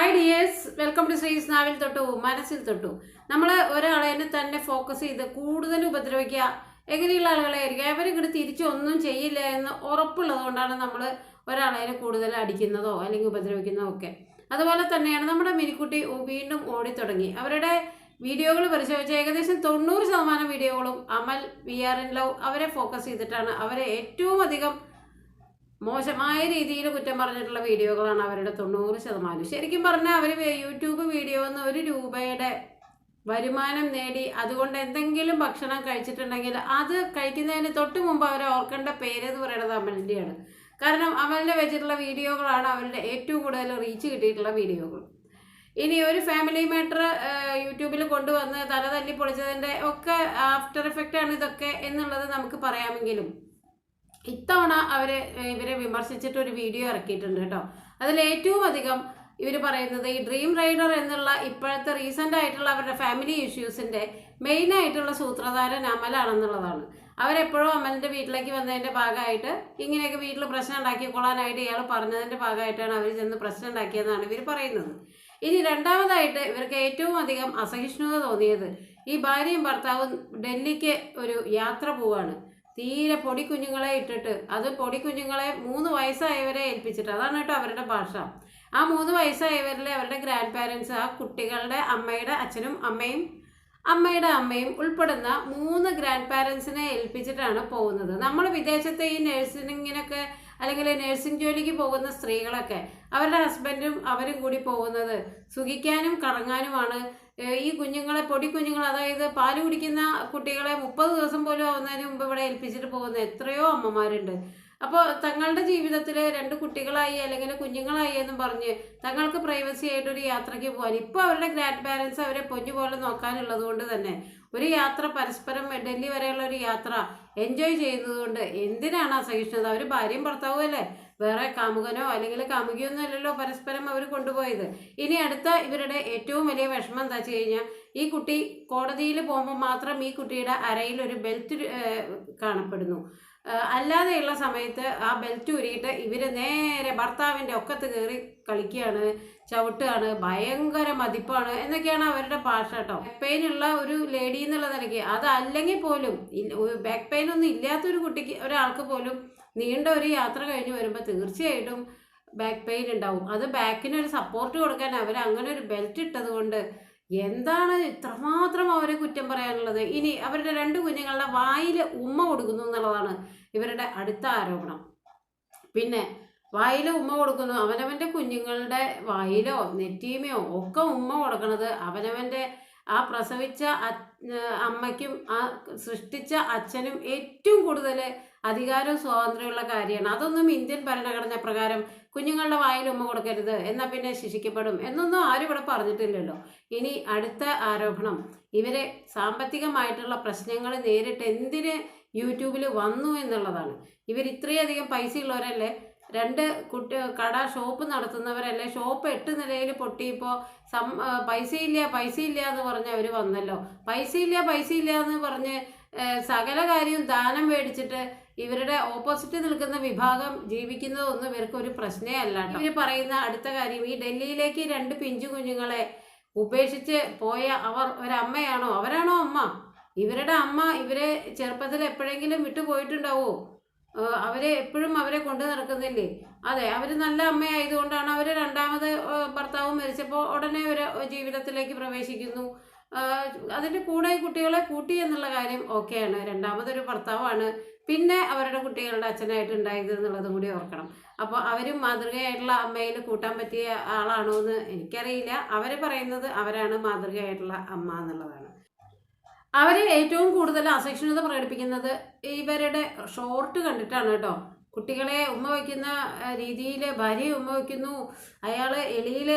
Hi dears, welcome to ശ്രീസ് നാവിൽ തൊട്ടു മനസ്സിൽ തൊട്ടു. നമ്മൾ ഒരാളെ തന്നെ ഫോക്കസ് ചെയ്ത് കൂടുതൽ ഉപദ്രവിക്കുക എങ്ങനെയുള്ള ആളുകളായിരിക്കും. അവരിങ്ങോട്ട് തിരിച്ചൊന്നും ചെയ്യില്ല എന്ന് ഉറപ്പുള്ളത് കൊണ്ടാണ് നമ്മൾ ഒരാളെ കൂടുതൽ അടിക്കുന്നതോ അല്ലെങ്കിൽ ഉപദ്രവിക്കുന്നതോ ഒക്കെ. അതുപോലെ തന്നെയാണ് നമ്മുടെ മിനിക്കുട്ടി വീണ്ടും ഓടിത്തുടങ്ങി. അവരുടെ വീഡിയോകൾ പരിശോധിച്ച ഏകദേശം 90% വീഡിയോകളും അമൽ VR ലവ് അവരെ ഫോക്കസ് ചെയ്തിട്ടാണ്. അവരെ ഏറ്റവും അധികം മോശമായ രീതിയിൽ കുറ്റം പറഞ്ഞിട്ടുള്ള വീഡിയോകളാണ് അവരുടെ 90%. ശരിക്കും പറഞ്ഞാൽ അവർ യൂട്യൂബ് വീഡിയോ എന്ന് 1 രൂപയുടെ വരുമാനം നേടി അതുകൊണ്ട് എന്തെങ്കിലും ഭക്ഷണം കഴിച്ചിട്ടുണ്ടെങ്കിൽ അത് കഴിക്കുന്നതിന് തൊട്ട് മുമ്പ് അവർ ഓർക്കേണ്ട പേരെന്ന് പറയുന്നത് അമലിൻ്റെയാണ്. കാരണം അമലിനെ വെച്ചിട്ടുള്ള വീഡിയോകളാണ് അവരുടെ ഏറ്റവും കൂടുതൽ റീച്ച് കിട്ടിയിട്ടുള്ള വീഡിയോകൾ. ഇനി ഒരു ഫാമിലി മാറ്റർ യൂട്യൂബിൽ കൊണ്ടുവന്ന് തല തല്ലി പൊളിച്ചതിൻ്റെ ഒക്കെ ആഫ്റ്റർ എഫക്റ്റാണ് ഇതൊക്കെ എന്നുള്ളത് നമുക്ക് പറയാമെങ്കിലും ഇത്തവണ ഇവരെ വിമർശിച്ചിട്ട് ഒരു വീഡിയോ ഇറക്കിയിട്ടുണ്ട് കേട്ടോ. അതിൽ ഏറ്റവും അധികം ഇവർ പറയുന്നത് ഈ ഡ്രീം റൈഡർ എന്നുള്ള ഇപ്പോഴത്തെ റീസെൻ്റ് ആയിട്ടുള്ള അവരുടെ ഫാമിലി ഇഷ്യൂസിൻ്റെ മെയിനായിട്ടുള്ള സൂത്രധാരൻ അമലാണെന്നുള്ളതാണ്. അവരെപ്പോഴും അമലിൻ്റെ വീട്ടിലേക്ക് വന്നതിൻ്റെ ഭാഗമായിട്ട് ഇങ്ങനെയൊക്കെ വീട്ടിൽ പ്രശ്നം ഉണ്ടാക്കിക്കൊള്ളാനായിട്ട് ഇയാൾ പറഞ്ഞതിൻ്റെ ഭാഗമായിട്ടാണ് അവർ ചെന്ന് പ്രശ്നം ഉണ്ടാക്കിയതെന്നാണ് ഇവർ പറയുന്നത്. ഇനി രണ്ടാമതായിട്ട് ഇവർക്ക് ഏറ്റവും അധികം അസഹിഷ്ണുത തോന്നിയത് ഈ ഭാര്യയും ഭർത്താവും ഡൽഹിക്ക് ഒരു യാത്ര പോവാണ്. തീരെ പൊടിക്കുഞ്ഞുങ്ങളെ ഇട്ടിട്ട്, അത് പൊടിക്കുഞ്ഞുങ്ങളെ 3 വയസ്സായവരെ ഏൽപ്പിച്ചിട്ട്, അതാണ് കേട്ടോ അവരുടെ ഭാഷ. ആ 3 വയസ്സായവരിലെ അവരുടെ ഗ്രാൻഡ് പാരൻസ്, ആ കുട്ടികളുടെ അമ്മയുടെ അച്ഛനും അമ്മയുടെ അമ്മയും ഉൾപ്പെടുന്ന 3 ഗ്രാൻഡ് പാരൻസിനെ ഏൽപ്പിച്ചിട്ടാണ് പോകുന്നത്. നമ്മൾ വിദേശത്തെ ഈ നഴ്സിങ്ങിനൊക്കെ അല്ലെങ്കിൽ നഴ്സിംഗ് ജോലിക്ക് പോകുന്ന സ്ത്രീകളൊക്കെ അവരുടെ ഹസ്ബൻഡും അവരും കൂടി പോകുന്നത് സുഖിക്കാനും കറങ്ങാനുമാണ്. ഈ കുഞ്ഞുങ്ങളെ പൊടിക്കുഞ്ഞുങ്ങൾ, അതായത് പാല് കുടിക്കുന്ന കുട്ടികളെ 30 ദിവസം പോലും ആവുന്നതിന് മുമ്പ് ഇവിടെ ഏൽപ്പിച്ചിട്ട് പോകുന്ന എത്രയോ അമ്മമാരുണ്ട്. അപ്പോൾ തങ്ങളുടെ ജീവിതത്തിൽ 2 കുട്ടികളായി അല്ലെങ്കിൽ കുഞ്ഞുങ്ങളായി എന്നും പറഞ്ഞ് തങ്ങൾക്ക് പ്രൈവസി ആയിട്ടൊരു യാത്രയ്ക്ക് പോകാൻ ഇപ്പോൾ അവരുടെ ഗ്രാൻഡ് പാരൻസ് അവരെ പൊന്നുപോലെ നോക്കാനുള്ളത് കൊണ്ട് തന്നെ ഒരു യാത്ര പരസ്പരം ഡൽഹി വരെയുള്ള ഒരു യാത്ര എൻജോയ് ചെയ്യുന്നതുകൊണ്ട് എന്തിനാണ് അസഹിഷ്ണുത? അവർ ഭാര്യയും ഭർത്താവും അല്ലേ, വേറെ കാമുകനോ അല്ലെങ്കിൽ കാമുകിയൊന്നും അല്ലല്ലോ പരസ്പരം അവർ കൊണ്ടുപോയത്. ഇനി അടുത്ത ഇവരുടെ ഏറ്റവും വലിയ വിഷമം എന്താ വെച്ച് കഴിഞ്ഞാൽ, ഈ കുട്ടി കോടതിയിൽ പോകുമ്പോൾ മാത്രം ഈ കുട്ടിയുടെ അരയിൽ ഒരു ബെൽറ്റ് കാണപ്പെടുന്നു. അല്ലാതെയുള്ള സമയത്ത് ആ ബെൽറ്റ് ഊരിയിട്ട് ഇവർ നേരെ ഭർത്താവിൻ്റെ ഒക്കത്ത് കയറി കളിക്കുകയാണ്, ചവിട്ടുകയാണ്, ഭയങ്കര മതിപ്പാണ് എന്നൊക്കെയാണ് അവരുടെ ഭാഷ കേട്ടോ. ബാക്ക് പെയിൻ ഉള്ള ഒരു ലേഡി എന്നുള്ള നിലയ്ക്ക്, അതല്ലെങ്കിൽ പോലും ബാക്ക് പെയിൻ ഒന്നും ഇല്ലാത്തൊരു കുട്ടിക്ക്, ഒരാൾക്ക് പോലും നീണ്ട ഒരു യാത്ര കഴിഞ്ഞ് വരുമ്പോൾ തീർച്ചയായിട്ടും ബാക്ക് പെയിൻ ഉണ്ടാവും. അത് ബാക്കിനൊരു സപ്പോർട്ട് കൊടുക്കാൻ അവർ അങ്ങനെ ഒരു ബെൽറ്റ് ഇട്ടത് കൊണ്ട് എന്താണ് ഇത്രമാത്രം അവരെ കുറ്റം പറയാനുള്ളത്? ഇനി അവരുടെ 2 കുഞ്ഞുങ്ങളുടെ വായിൽ ഉമ്മ കൊടുക്കുന്നു എന്നുള്ളതാണ് ഇവരുടെ അടുത്ത ആരോപണം. പിന്നെ വായിൽ ഉമ്മ കൊടുക്കുന്നു, അവനവൻ്റെ കുഞ്ഞുങ്ങളുടെ വായിലോ നെറ്റീമയോ ഒക്കെ ഉമ്മ കൊടുക്കുന്നത് അവനവൻ്റെ ആ പ്രസവിച്ച അമ്മയ്ക്കും ആ സൃഷ്ടിച്ച അച്ഛനും ഏറ്റവും കൂടുതൽ അധികാരവും സ്വാതന്ത്ര്യമുള്ള കാര്യമാണ്. അതൊന്നും ഇന്ത്യൻ ഭരണഘടന പ്രകാരം കുഞ്ഞുങ്ങളുടെ വായിൽ ഉമ്മ കൊടുക്കരുത്, എന്നാൽ പിന്നെ ശിക്ഷിക്കപ്പെടും എന്നൊന്നും ആരും ഇവിടെ പറഞ്ഞിട്ടില്ലല്ലോ. ഇനി അടുത്ത ആരോപണം, ഇവരെ സാമ്പത്തികമായിട്ടുള്ള പ്രശ്നങ്ങൾ നേരിട്ട് എന്തിന് യൂട്യൂബിൽ വന്നു എന്നുള്ളതാണ്. ഇവർ ഇത്രയധികം പൈസയുള്ളവരല്ലേ, 2 ഷോപ്പ് നടത്തുന്നവരല്ലേ, ഷോപ്പ് 8 നിലയിൽ പൊട്ടിയപ്പോൾ പൈസയില്ല എന്ന് പറഞ്ഞ് അവർ വന്നല്ലോ. പൈസയില്ല എന്ന് പറഞ്ഞ് സകല കാര്യവും ദാനം മേടിച്ചിട്ട് ഇവരുടെ ഓപ്പോസിറ്റ് നിൽക്കുന്ന വിഭാഗം ജീവിക്കുന്നതൊന്നും ഇവർക്കൊരു പ്രശ്നമേ അല്ല. ഇവർ പറയുന്ന അടുത്ത കാര്യം, ഈ ഡൽഹിയിലേക്ക് 2 പിഞ്ചു കുഞ്ഞുങ്ങളെ ഉപേക്ഷിച്ച് പോയ ഒരമ്മയാണോ? അവരാണോ അമ്മ? ഇവരുടെ അമ്മ ഇവരെ ചെറുപ്പത്തിൽ എപ്പോഴെങ്കിലും വിട്ടുപോയിട്ടുണ്ടാവോ? അവരെ എപ്പോഴും അവരെ കൊണ്ടു നടക്കുന്നില്ലേ? അതെ, അവർ നല്ല അമ്മയായതുകൊണ്ടാണ് അവർ രണ്ടാമത് ഭർത്താവ് മരിച്ചപ്പോൾ ഉടനെ ഒരു ജീവിതത്തിലേക്ക് പ്രവേശിക്കുന്നു. അതിൻ്റെ കൂടെ കുട്ടികളെ കൂട്ടി എന്നുള്ള കാര്യം ഓക്കെയാണ്. രണ്ടാമതൊരു ഭർത്താവാണ് പിന്നെ അവരുടെ കുട്ടികളുടെ അച്ഛനായിട്ട് ഉണ്ടായത് എന്നുള്ളതും കൂടി ഓർക്കണം. അപ്പോൾ അവരും മാതൃകയായിട്ടുള്ള അമ്മയിൽ കൂട്ടാൻ പറ്റിയ ആളാണോ എന്ന് എനിക്കറിയില്ല. അവർ പറയുന്നത് അവരാണ് മാതൃകയായിട്ടുള്ള അമ്മ എന്നുള്ളതാണ്. അവർ ഏറ്റവും കൂടുതൽ അസഹിഷ്ണുത പ്രകടിപ്പിക്കുന്നത് ഇവരുടെ ഷോർട്ട് കണ്ടിട്ടാണ് കേട്ടോ. കുട്ടികളെ ഉമ്മ വയ്ക്കുന്ന രീതിയിൽ ഭാര്യയെ ഉമ്മ വയ്ക്കുന്നു, അയാൾ എളിയിൽ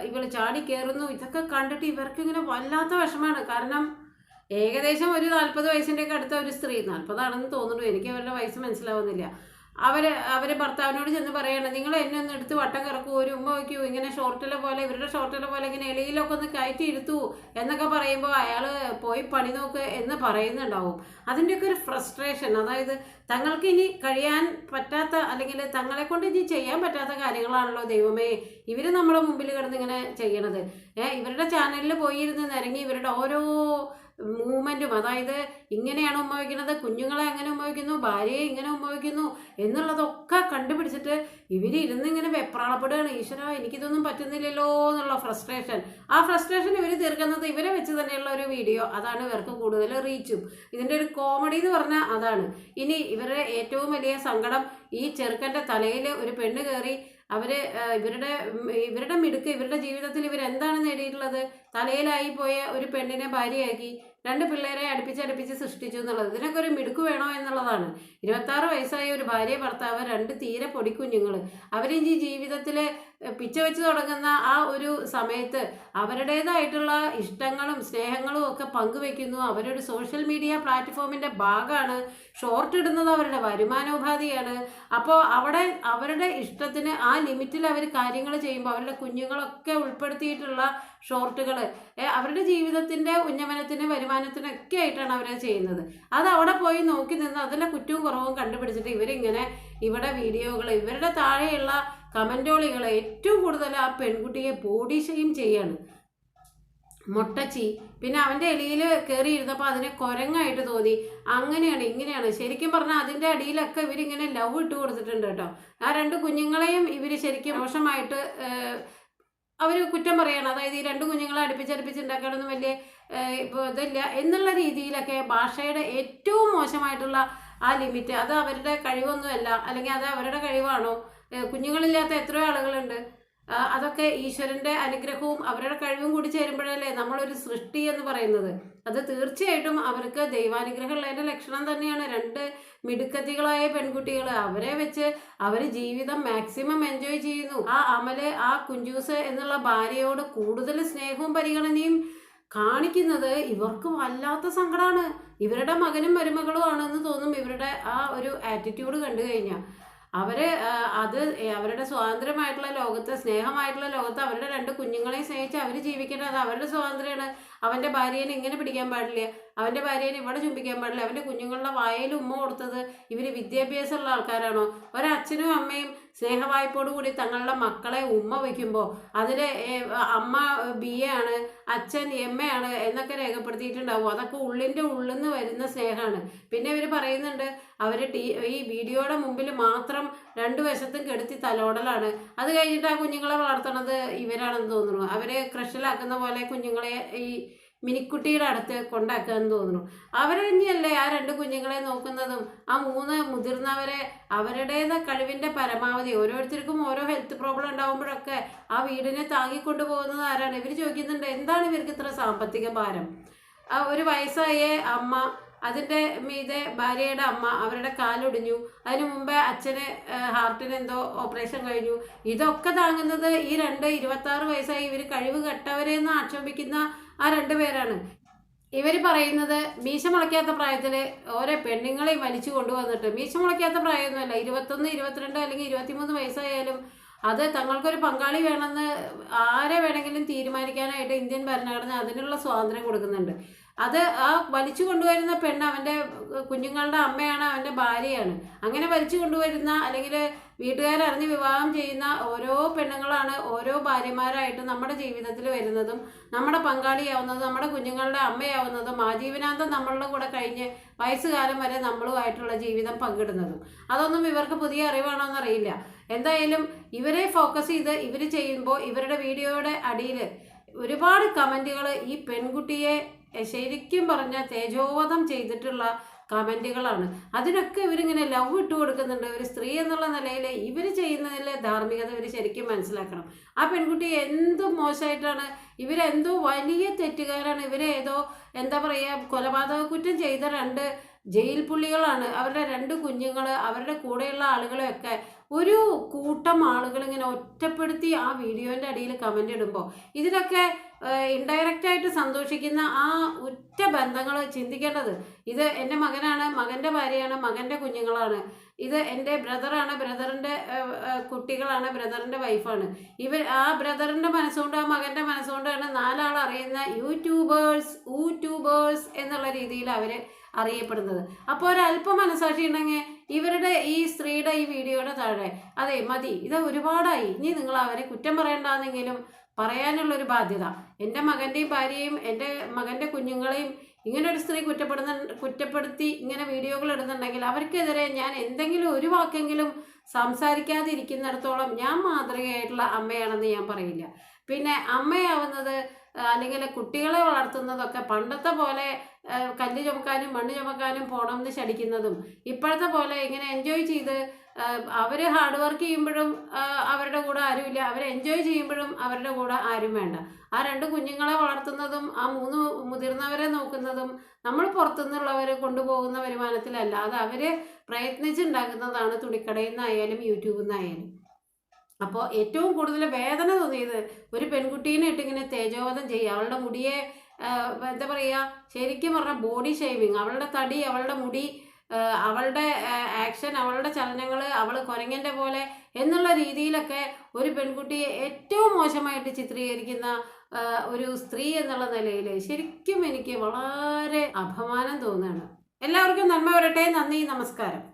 ഇവൾ ചാടി കയറുന്നു, ഇതൊക്കെ കണ്ടിട്ട് ഇവർക്ക് ഇങ്ങനെ വല്ലാത്ത വിഷമമാണ്. കാരണം ഏകദേശം ഒരു 40 വയസ്സിൻ്റെയൊക്കെ അടുത്ത ഒരു സ്ത്രീ, 40 ആണെന്ന് തോന്നുന്നു, എനിക്ക് അവരുടെ വയസ്സ് മനസ്സിലാവുന്നില്ല. അവര് ഭർത്താവിനോട് ചെന്ന് പറയണം, നിങ്ങൾ എന്നെ ഒന്ന് എടുത്ത് വട്ടം കറക്കൂ, ഒരു ഉമ്മ വയ്ക്കൂ, ഇങ്ങനെ ഇവരുടെ ഷോർട്ടിലെ പോലെ ഇങ്ങനെ എളിയിലൊക്കെ ഒന്ന് കയറ്റി ഇരുത്തൂ എന്നൊക്കെ പറയുമ്പോൾ അയാൾ പോയി പണി നോക്ക് എന്ന് പറയുന്നുണ്ടാവും. അതിൻ്റെയൊക്കെ ഒരു ഫ്രസ്ട്രേഷൻ, അതായത് തങ്ങൾക്ക് ഇനി കഴിയാൻ പറ്റാത്ത അല്ലെങ്കിൽ തങ്ങളെ കൊണ്ട് ഇനി ചെയ്യാൻ പറ്റാത്ത കാര്യങ്ങളാണല്ലോ ദൈവമേ ഇവർ നമ്മുടെ മുമ്പിൽ കിടന്ന് ഇങ്ങനെ ചെയ്യണത്. ഇവരുടെ ചാനലിൽ പോയിരുന്ന് നിരങ്ങി ഇവരുടെ ഓരോ മൂവ്മെൻറ്റും, അതായത് ഇങ്ങനെയാണ് ഉമ്മ വയ്ക്കുന്നത്, കുഞ്ഞുങ്ങളെ എങ്ങനെ ഉമ്മ വയ്ക്കുന്നു, ഭാര്യയെ ഇങ്ങനെ ഉമ്മ വയ്ക്കുന്നു എന്നുള്ളതൊക്കെ കണ്ടുപിടിച്ചിട്ട് ഇവരിരുന്ന് ഇങ്ങനെ വെപ്രാളപ്പെടുകയാണ്. ഈശ്വര, എനിക്കിതൊന്നും പറ്റുന്നില്ലല്ലോ എന്നുള്ള ഫ്രസ്ട്രേഷൻ. ആ ഫ്രസ്ട്രേഷൻ ഇവർ തീർക്കുന്നത് ഇവരെ വെച്ച് തന്നെയുള്ള ഒരു വീഡിയോ, അതാണ് ഇവർക്ക് കൂടുതൽ റീച്ചും. ഇതിൻ്റെ ഒരു കോമഡി എന്ന് പറഞ്ഞാൽ അതാണ്. ഇനി ഇവരുടെ ഏറ്റവും വലിയ സങ്കടം, ഈ ചെറുക്കൻ്റെ തലയിൽ ഒരു പെണ്ണ് കയറി ഇവരുടെ മിടുക്ക്, ഇവരുടെ ജീവിതത്തിൽ ഇവരെന്താണ് നേടിയിട്ടുള്ളത്, തലയിലായി പോയ ഒരു പെണ്ണിനെ ഭാര്യയാക്കി 2 പിള്ളേരെ അടുപ്പിച്ചടുപ്പിച്ച് സൃഷ്ടിച്ചു എന്നുള്ളത്. ഇതിനൊക്കെ ഒരു മിടുക്ക് വേണോ എന്നുള്ളതാണ്. 26 വയസ്സായ ഒരു ഭാര്യ ഭർത്താവ്, 2 തീരെ പൊടിക്കുഞ്ഞുങ്ങൾ, അവരിഞ്ചി ജീവിതത്തിൽ പിച്ച വെച്ച് തുടങ്ങുന്ന ആ ഒരു സമയത്ത് അവരുടേതായിട്ടുള്ള ഇഷ്ടങ്ങളും സ്നേഹങ്ങളും ഒക്കെ പങ്കുവെക്കുന്നു. അവരൊരു സോഷ്യൽ മീഡിയ പ്ലാറ്റ്ഫോമിൻ്റെ ഭാഗമാണ്. ഷോർട്ട് ഇടുന്നത് അവരുടെ വരുമാനോപാധിയാണ്. അപ്പോൾ അവിടെ അവരുടെ ഇഷ്ടത്തിന് ആ ലിമിറ്റിൽ അവർ കാര്യങ്ങൾ ചെയ്യുമ്പോൾ അവരുടെ കുഞ്ഞുങ്ങളൊക്കെ ഉൾപ്പെടുത്തിയിട്ടുള്ള ഷോർട്ടുകൾ അവരുടെ ജീവിതത്തിൻ്റെ ഉന്നമനത്തിന് വരുമാനത്തിനൊക്കെ ആയിട്ടാണ് അവരത് ചെയ്യുന്നത്. അത് അവിടെ പോയി നോക്കി നിന്ന് അതിലെ കുറ്റവും കുറവും കണ്ടുപിടിച്ചിട്ട് ഇവരിങ്ങനെ ഇവിടെ വീഡിയോകൾ, ഇവരുടെ താഴെയുള്ള കമൻറ്റോളികൾ ഏറ്റവും കൂടുതൽ ആ പെൺകുട്ടിയെ ബോഡി ഷെയിം ചെയ്യാണ്. മൊട്ടച്ചി, പിന്നെ അവൻ്റെ എലിയിൽ കയറി ഇരുന്നപ്പോൾ അതിനെ കുരങ്ങായിട്ട് തോന്നി, അങ്ങനെയാണ് ഇങ്ങനെയാണ്. ശരിക്കും പറഞ്ഞാൽ അതിൻ്റെ അടിയിലൊക്കെ ഇവരിങ്ങനെ ലവ് ഇട്ട് കൊടുത്തിട്ടുണ്ട് കേട്ടോ. ആ 2 കുഞ്ഞുങ്ങളെയും ഇവർ ശരിക്കും മോശമായിട്ട് അവർ കുറ്റം പറയണം. അതായത് ഈ 2 കുഞ്ഞുങ്ങളെ അടുപ്പിച്ചുണ്ടാക്കാനൊന്നും വലിയ ഇപ്പോൾ ഇതില്ല എന്നുള്ള രീതിയിലൊക്കെ ഭാഷയുടെ ഏറ്റവും മോശമായിട്ടുള്ള ആ ലിമിറ്റ്, അത് അവരുടെ കഴിവൊന്നുമല്ല, അല്ലെങ്കിൽ അത് അവരുടെ കഴിവാണോ? കുഞ്ഞുങ്ങളില്ലാത്ത എത്രയോ ആളുകളുണ്ട്. അതൊക്കെ ഈശ്വരൻ്റെ അനുഗ്രഹവും അവരുടെ കഴിവും കൂടി ചേരുമ്പോഴല്ലേ നമ്മളൊരു സൃഷ്ടി എന്ന് പറയുന്നത്. അത് തീർച്ചയായിട്ടും അവർക്ക് ദൈവാനുഗ്രഹം ഉള്ളതിൻ്റെ ലക്ഷണം തന്നെയാണ്. 2 മിടുക്കത്തികളായ പെൺകുട്ടികൾ, അവരെ വെച്ച് അവർ ജീവിതം മാക്സിമം എൻജോയ് ചെയ്യുന്നു. ആ അമല്, ആ കുഞ്ചൂസ് എന്നുള്ള ഭാര്യയോട് കൂടുതൽ സ്നേഹവും പരിഗണനയും കാണിക്കുന്നത് ഇവർക്ക് വല്ലാത്ത സങ്കടമാണ്. ഇവരുടെ മകനും മരുമകളും ആണെന്ന് തോന്നും ഇവരുടെ ആ ഒരു ആറ്റിറ്റ്യൂഡ് കണ്ടു കഴിഞ്ഞാൽ. അത് അവരുടെ സ്വാതന്ത്ര്യമായിട്ടുള്ള ലോകത്ത്, സ്നേഹമായിട്ടുള്ള ലോകത്ത് അവരുടെ 2 കുഞ്ഞുങ്ങളെയും സ്നേഹിച്ച് അവർ ജീവിക്കേണ്ടത്, അത് അവരുടെ സ്വാതന്ത്ര്യമാണ്. അവൻ്റെ ഭാര്യേനെ ഇങ്ങനെ പിടിക്കാൻ പാടില്ല, അവൻ്റെ ഭാര്യേനെ ഇവിടെ ചുംബിക്കാൻ പാടില്ല. അവൻ്റെ കുഞ്ഞുങ്ങളുടെ വായിൽ ഉമ്മ കൊടുത്തത് ഇവർ വിദ്യാഭ്യാസമുള്ള ആൾക്കാരാണോ? ഒരച്ഛനും അമ്മയും സ്നേഹവായ്പോടു കൂടി തങ്ങളുടെ മക്കളെ ഉമ്മ വയ്ക്കുമ്പോൾ അതിൽ അമ്മ BA ആണ്, അച്ഛൻ MA ആണ് എന്നൊക്കെ രേഖപ്പെടുത്തിയിട്ടുണ്ടാവും. അതൊക്കെ ഉള്ളിൻ്റെ ഉള്ളിൽ നിന്ന് വരുന്ന സ്നേഹമാണ്. പിന്നെ ഇവർ പറയുന്നുണ്ട് അവർ ഈ വീഡിയോയുടെ മുമ്പിൽ മാത്രം 2 വശത്തും കെടുത്തി തലോടലാണ്. അത് കഴിഞ്ഞിട്ട് ആ കുഞ്ഞുങ്ങളെ വളർത്തണത് ഇവരാണെന്ന് തോന്നുന്നു. അവർ ക്രഷിലാക്കുന്ന പോലെ കുഞ്ഞുങ്ങളെ ഈ മിനിക്കുട്ടിയുടെ അടുത്ത് കൊണ്ടാക്കുക എന്ന് തോന്നുന്നു. അവർ തന്നെയല്ലേ ആ 2 കുഞ്ഞുങ്ങളെ നോക്കുന്നതും ആ 3 മുതിർന്നവരെ അവരുടേത് കഴിവിൻ്റെ പരമാവധി, ഓരോരുത്തർക്കും ഓരോ ഹെൽത്ത് പ്രോബ്ലം ഉണ്ടാകുമ്പോഴൊക്കെ ആ വീടിനെ താങ്ങിക്കൊണ്ടു പോകുന്നത് ആരാണ്? ഇവർ ചോദിക്കുന്നുണ്ട്, എന്താണ് ഇവർക്ക് ഇത്ര സാമ്പത്തിക ഭാരം? ഒരു വയസ്സായ അമ്മ, അതിൻ്റെ മീതെ ഭാര്യയുടെ അമ്മ, അവരുടെ കാലൊടിഞ്ഞു, അതിന് മുമ്പേ അച്ഛന് ഹാർട്ടിന് എന്തോ ഓപ്പറേഷൻ കഴിഞ്ഞു. ഇതൊക്കെ താങ്ങുന്നത് ഈ 26 വയസ്സായി ഇവർ കഴിവ് കെട്ടവരെന്ന് ആക്ഷേപിക്കുന്ന ആ 2 പേരാണ്. ഇവർ പറയുന്നത് മീശ മുളയ്ക്കാത്ത പ്രായത്തിൽ ഓരോ പെണ്ണുങ്ങളെയും വലിച്ചു കൊണ്ടുവന്നിട്ട്, മീശ മുളയ്ക്കാത്ത പ്രായമൊന്നുമല്ല, 21, 22 അല്ലെങ്കിൽ 23 വയസ്സായാലും അത് തങ്ങൾക്കൊരു പങ്കാളി വേണമെന്ന് ആരെ വേണമെങ്കിലും തീരുമാനിക്കാനായിട്ട് ഇന്ത്യൻ ഭരണഘടന അതിനുള്ള സ്വാതന്ത്ര്യം കൊടുക്കുന്നുണ്ട്. അത് ആ വലിച്ചു കൊണ്ടുവരുന്ന പെണ്ണ് അവൻ്റെ കുഞ്ഞുങ്ങളുടെ അമ്മയാണ്, അവൻ്റെ ഭാര്യയാണ്. അങ്ങനെ വലിച്ചു കൊണ്ടുവരുന്ന അല്ലെങ്കിൽ വീട്ടുകാരറിഞ്ഞ് വിവാഹം ചെയ്യുന്ന ഓരോ പെണ്ണുങ്ങളാണ് ഓരോ ഭാര്യമാരായിട്ട് നമ്മുടെ ജീവിതത്തിൽ വരുന്നതും നമ്മുടെ പങ്കാളിയാവുന്നതും നമ്മുടെ കുഞ്ഞുങ്ങളുടെ അമ്മയാവുന്നതും ആജീവനാന്തം നമ്മളുടെ കൂടെ കഴിഞ്ഞ് വയസ്സുകാലം വരെ നമ്മളുമായിട്ടുള്ള ജീവിതം പങ്കിടുന്നതും. അതൊന്നും ഇവർക്ക് പുതിയ അറിവാണോ എന്നറിയില്ല. എന്തായാലും ഇവരെ ഫോക്കസ് ചെയ്ത് ഇവർ ചെയ്യുമ്പോൾ ഇവരുടെ വീഡിയോയുടെ അടിയിൽ ഒരുപാട് കമൻറ്റുകൾ ഈ പെൺകുട്ടിയെ ശരിക്കും പറഞ്ഞാൽ തേജോവധം ചെയ്തിട്ടുള്ള കമൻറ്റുകളാണ്. അതിനൊക്കെ ഇവരിങ്ങനെ ലവ് ഇട്ട് കൊടുക്കുന്നുണ്ട്. ഒരു സ്ത്രീ എന്നുള്ള നിലയിൽ ഇവർ ചെയ്യുന്നതിൽ ധാർമ്മികത ഇവർ ശരിക്കും മനസ്സിലാക്കണം. ആ പെൺകുട്ടി എന്തും മോശമായിട്ടാണ്, ഇവരെന്തോ വലിയ തെറ്റുകാരാണ്, ഇവരേതോ എന്താ പറയുക കൊലപാതക കുറ്റം ചെയ്ത 2 ജയിൽ പുള്ളികളാണ്. അവരുടെ 2 കുഞ്ഞുങ്ങൾ, അവരുടെ കൂടെയുള്ള ആളുകളെയൊക്കെ ഒരു കൂട്ടം ആളുകൾ ഇങ്ങനെ ഒറ്റപ്പെടുത്തി ആ വീഡിയോൻ്റെ അടിയിൽ കമൻ്റ് ഇടുമ്പോൾ ഇതിലൊക്കെ ഇൻഡയറക്റ്റ് ആയിട്ട് സന്തോഷിക്കുന്ന ആ ഉറ്റ ബന്ധങ്ങൾ ചിന്തിക്കേണ്ടത്, ഇത് എൻ്റെ മകനാണ്, മകൻ്റെ ഭാര്യയാണ്, മകൻ്റെ കുഞ്ഞുങ്ങളാണ്, ഇത് എൻ്റെ ബ്രദറാണ്, ബ്രദറിൻ്റെ കുട്ടികളാണ്, ബ്രദറിൻ്റെ വൈഫാണ്, ആ ബ്രദറിൻ്റെ മനസ്സുകൊണ്ട് ആ മകൻ്റെ മനസ്സുകൊണ്ടാണ് നാലാൾ അറിയുന്ന യൂട്യൂബേഴ്സ് എന്നുള്ള രീതിയിൽ അവർ അറിയപ്പെടുന്നത്. അപ്പോൾ ഒരല്പം മനസാക്ഷി ഉണ്ടെങ്കിൽ ഇവരുടെ ഈ സ്ത്രീയുടെ ഈ വീഡിയോയുടെ താഴെ അതെ മതി, ഇത് ഒരുപാടായി, ഇനി നിങ്ങൾ അവരെ കുറ്റം പറയണ്ടെന്നെങ്കിലും പറയാനുള്ളൊരു ബാധ്യത, എൻ്റെ മകൻ്റെയും ഭാര്യയും എൻ്റെ മകൻ്റെ കുഞ്ഞുങ്ങളെയും ഇങ്ങനെ ഒരു സ്ത്രീ കുറ്റപ്പെടുത്തി ഇങ്ങനെ വീഡിയോകൾ ഇടുന്നുണ്ടെങ്കിൽ അവർക്കെതിരെ ഞാൻ എന്തെങ്കിലും ഒരു വാക്കെങ്കിലും സംസാരിക്കാതിരിക്കുന്നിടത്തോളം ഞാൻ മാതൃകയായിട്ടുള്ള അമ്മയാണെന്ന് ഞാൻ പറയില്ല. പിന്നെ അമ്മയാവുന്നത് അല്ലെങ്കിൽ കുട്ടികളെ വളർത്തുന്നതൊക്കെ പണ്ടത്തെ പോലെ കല്ല് ചുമക്കാനും മണ്ണ് ചുമക്കാനും പോകണം എന്ന് ശടിക്കുന്നതും ഇപ്പോഴത്തെ പോലെ ഇങ്ങനെ എൻജോയ് ചെയ്ത് അവർ ഹാർഡ് വർക്ക് ചെയ്യുമ്പോഴും അവരുടെ കൂടെ ആരുമില്ല, അവർ എൻജോയ് ചെയ്യുമ്പോഴും അവരുടെ കൂടെ ആരും വേണ്ട. ആ 2 കുഞ്ഞുങ്ങളെ വളർത്തുന്നതും ആ 3 മുതിർന്നവരെ നോക്കുന്നതും നമ്മൾ പുറത്തുനിന്നുള്ളവർ കൊണ്ടുപോകുന്ന വരുമാനത്തിലല്ല, അത് അവർ പ്രയത്നിച്ചുണ്ടാക്കുന്നതാണ്, തുണിക്കടയിൽ നിന്നായാലും യൂട്യൂബിൽ നിന്നായാലും. അപ്പോൾ ഏറ്റവും കൂടുതൽ വേദന തോന്നിയത് ഒരു പെൺകുട്ടീനെ ഇട്ടിങ്ങനെ തേജോവധം ചെയ്യുക, അവളുടെ മുടിയെ എന്താ പറയുക, ശരിക്കും പറഞ്ഞാൽ ബോഡി ഷേവിങ്, അവളുടെ തടി, അവളുടെ മുടി, അവളുടെ ആക്ഷൻ, അവളുടെ ചലനങ്ങൾ, അവൾ കുരങ്ങൻ്റെ പോലെ എന്നുള്ള രീതിയിലൊക്കെ ഒരു പെൺകുട്ടിയെ ഏറ്റവും മോശമായിട്ട് ചിത്രീകരിക്കുന്ന ഒരു സ്ത്രീ എന്നുള്ള നിലയിൽ ശരിക്കും എനിക്ക് വളരെ അപമാനം തോന്നുകയാണ്. എല്ലാവർക്കും നന്മ വരട്ടെ. നന്ദി, നമസ്കാരം.